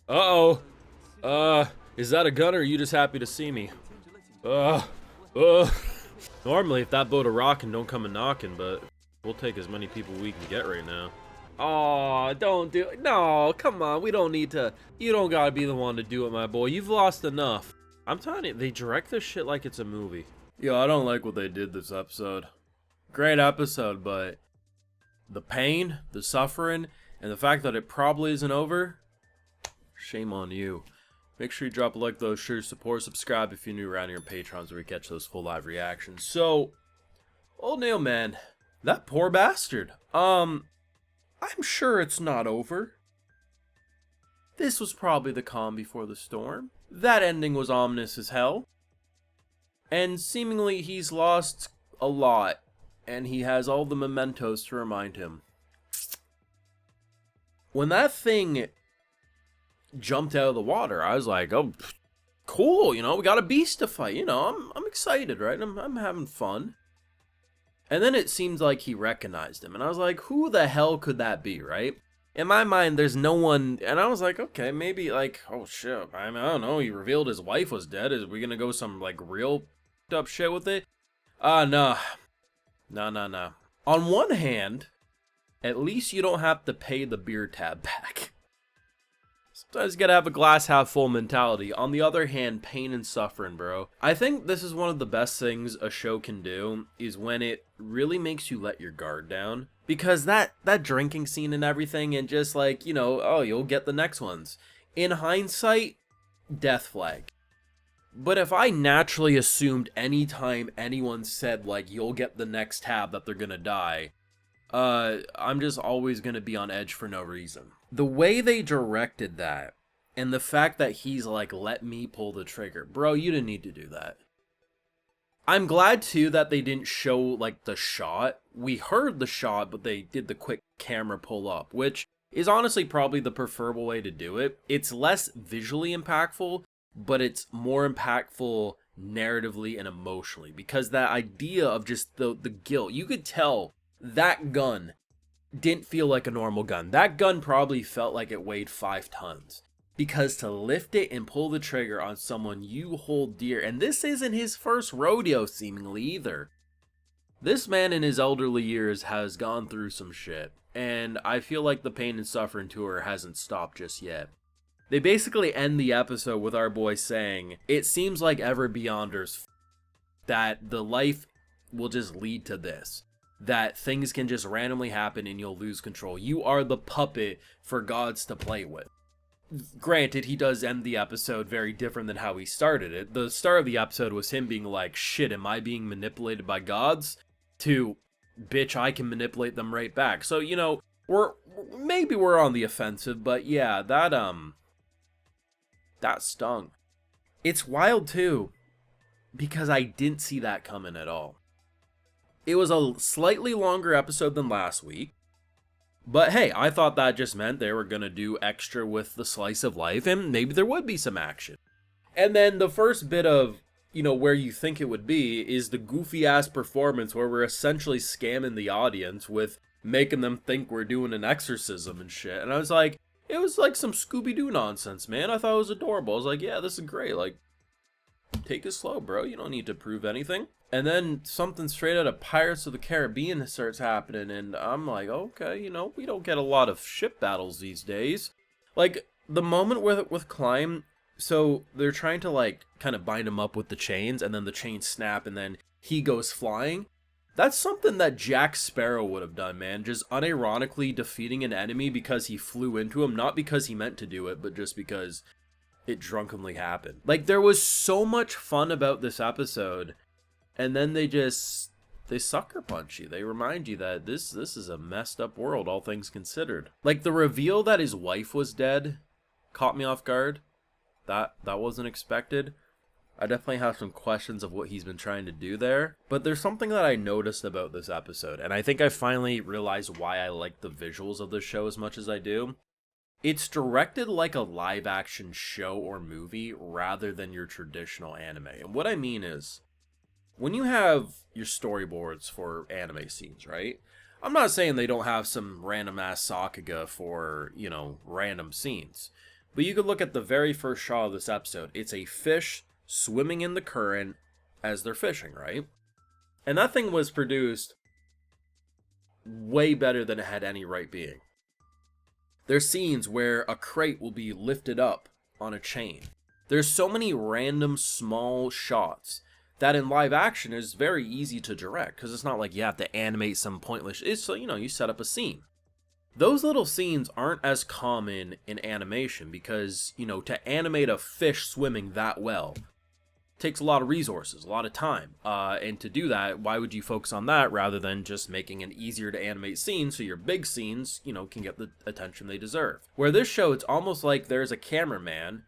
Uh-oh. Is that a gun or are you just happy to see me? Uh, uh. Normally, if that boat a rockin', don't come a knocking, but we'll take as many people we can get right now. Oh, don't do it. No, come on. We don't need to. You don't gotta be the one to do it, my boy. You've lost enough. I'm telling you, they direct this shit like it's a movie. Yo, I don't like what they did this episode. Great episode, but the pain, the suffering, and the fact that it probably isn't over, shame on you. Make sure you drop a like, though, show your support, subscribe if you're new around here on Patrons where we catch those full live reactions. So, old Nail Man, that poor bastard. I'm sure it's not over. This was probably the calm before the storm. That ending was ominous as hell. And seemingly he's lost a lot, and he has all the mementos to remind him. When that thing jumped out of the water, I was like, oh, cool, you know, we got a beast to fight, you know, I'm excited, right? I'm having fun. And then it seemed like he recognized him, and I was like, who the hell could that be, right? In my mind, there's no one, and I was like, okay, maybe, like, oh shit, I don't know, he revealed his wife was dead. Is we gonna go some, like, real up shit with it? No. No. On one hand, at least you don't have to pay the beer tab back. Sometimes you gotta have a glass half full mentality. On the other hand, pain and suffering, bro. I think this is one of the best things a show can do, is when it really makes you let your guard down. Because that drinking scene and everything, and just like, you know, oh, you'll get the next ones. In hindsight, death flag. But if I naturally assumed anytime anyone said, like, you'll get the next tab that they're gonna die, I'm just always gonna be on edge for no reason. The way they directed that, and the fact that he's like, let me pull the trigger. Bro, you didn't need to do that. I'm glad, too, that they didn't show, like, the shot. We heard the shot, but they did the quick camera pull up, which is honestly probably the preferable way to do it. It's less visually impactful, but it's more impactful narratively and emotionally. Because that idea of just the guilt, you could tell that gun didn't feel like a normal gun. That gun probably felt like it weighed 5 tons. Because to lift it and pull the trigger on someone you hold dear, and this isn't his first rodeo seemingly either. This man in his elderly years has gone through some shit, and I feel like the pain and suffering tour hasn't stopped just yet. They basically end the episode with our boy saying, it seems like Ever Beyonders, that the life will just lead to this. That things can just randomly happen and you'll lose control. You are the puppet for gods to play with. Granted, he does end the episode very different than how he started it. The start of the episode was him being like, shit, am I being manipulated by gods? To, bitch, I can manipulate them right back. So, you know, maybe we're on the offensive, but yeah, that stung. It's wild too, because I didn't see that coming at all. It was a slightly longer episode than last week. But hey, I thought that just meant they were going to do extra with the slice of life, and maybe there would be some action. And then the first bit of, you know, where you think it would be is the goofy-ass performance where we're essentially scamming the audience with making them think we're doing an exorcism and shit. And I was like, it was like some Scooby-Doo nonsense, man. I thought it was adorable. I was like, yeah, this is great. Like, take it slow, bro. You don't need to prove anything. And then something straight out of Pirates of the Caribbean starts happening, and I'm like, okay, you know, we don't get a lot of ship battles these days. Like, the moment with Climb, so they're trying to, like, kind of bind him up with the chains, and then the chains snap, and then he goes flying. That's something that Jack Sparrow would have done, man. Just unironically defeating an enemy because he flew into him, not because he meant to do it, but just because it drunkenly happened. Like, there was so much fun about this episode. And then they sucker punch you. They remind you that this is a messed up world, all things considered. Like, the reveal that his wife was dead caught me off guard. That wasn't expected. I definitely have some questions of what he's been trying to do there. But there's something that I noticed about this episode, and I think I finally realized why I like the visuals of the show as much as I do. It's directed like a live-action show or movie rather than your traditional anime. And what I mean is, when you have your storyboards for anime scenes, right? I'm not saying they don't have some random ass Sakuga for, you know, random scenes. But you could look at the very first shot of this episode. It's a fish swimming in the current as they're fishing, right? And that thing was produced way better than it had any right being. There's scenes where a crate will be lifted up on a chain. There's so many random small shots that in live action is very easy to direct, because it's not like you have to animate some pointless. It's so, you set up a scene. Those little scenes aren't as common in animation because, to animate a fish swimming that well takes a lot of resources, a lot of time. And to do that, why would you focus on that rather than just making an easier to animate scene so your big scenes, can get the attention they deserve? Where this show, it's almost like there's a cameraman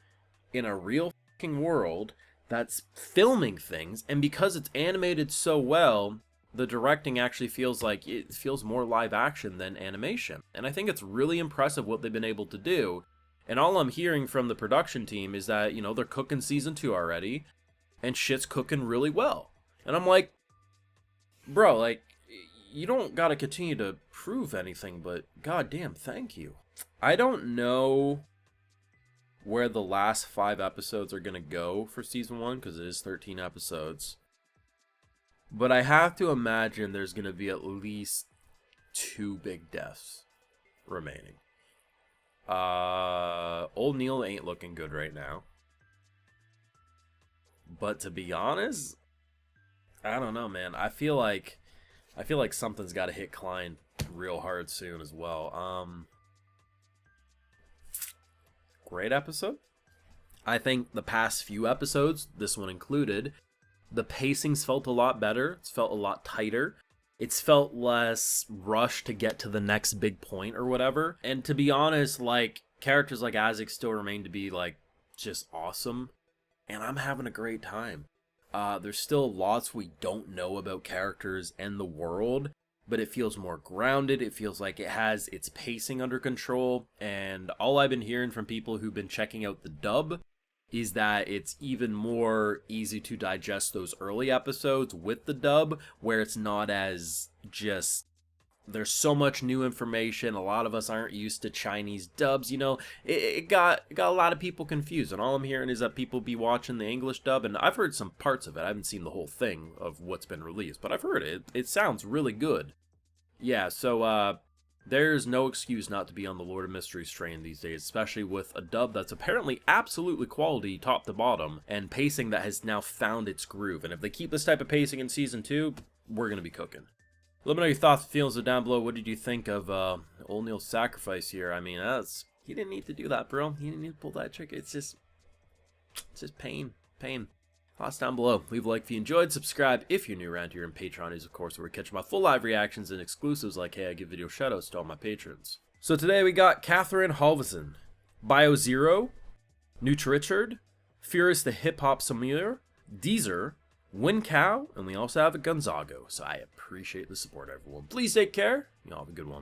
in a real fucking world that's filming things, and because it's animated so well, the directing actually feels like it feels more live action than animation. And I think it's really impressive what they've been able to do. And all I'm hearing from the production team is that, they're cooking season 2 already, and shit's cooking really well. And I'm like, bro, like, you don't gotta continue to prove anything, but goddamn, thank you. I don't know where the last 5 episodes are gonna go for season 1, because it is 13 episodes. But I have to imagine there's gonna be at least 2 big deaths remaining. Old Neil ain't looking good right now. But to be honest, I don't know, man. I feel like something's got to hit Klein real hard soon as well. Great episode. I think the past few episodes, this one included, the pacing's felt a lot better. It's felt a lot tighter. It's felt less rushed to get to the next big point or whatever. And to be honest, like, characters like Isaac still remain to be, like, just awesome. And I'm having a great time. There's still lots we don't know about characters and the world, but it feels more grounded. It feels like it has its pacing under control. And all I've been hearing from people who've been checking out the dub is that it's even more easy to digest those early episodes with the dub, where it's not as just... There's so much new information. A lot of us aren't used to Chinese dubs, It got a lot of people confused, and all I'm hearing is that people be watching the English dub, and I've heard some parts of it. I haven't seen the whole thing of what's been released, but I've heard it. It sounds really good. Yeah, so there's no excuse not to be on the Lord of Mysteries train these days, especially with a dub that's apparently absolutely quality top to bottom, and pacing that has now found its groove. And if they keep this type of pacing in season 2, we're going to be cooking. Let me know your thoughts and feelings down below. What did you think of Old Neil's sacrifice here? I mean, he didn't need to do that, bro. He didn't need to pull that trick. It's just pain. Thoughts down below. Leave a like if you enjoyed. Subscribe if you're new around here. And Patreon is, of course, where we catch my full live reactions and exclusives like, hey, I give video shoutouts to all my patrons. So today we got Catherine Halverson, Bio Zero, Richard, Furious the Hip Hop Sommelier, Deezer, Win Cow, and we also have a Gonzago. So I appreciate the support, everyone. Please take care. Y'all have a good one.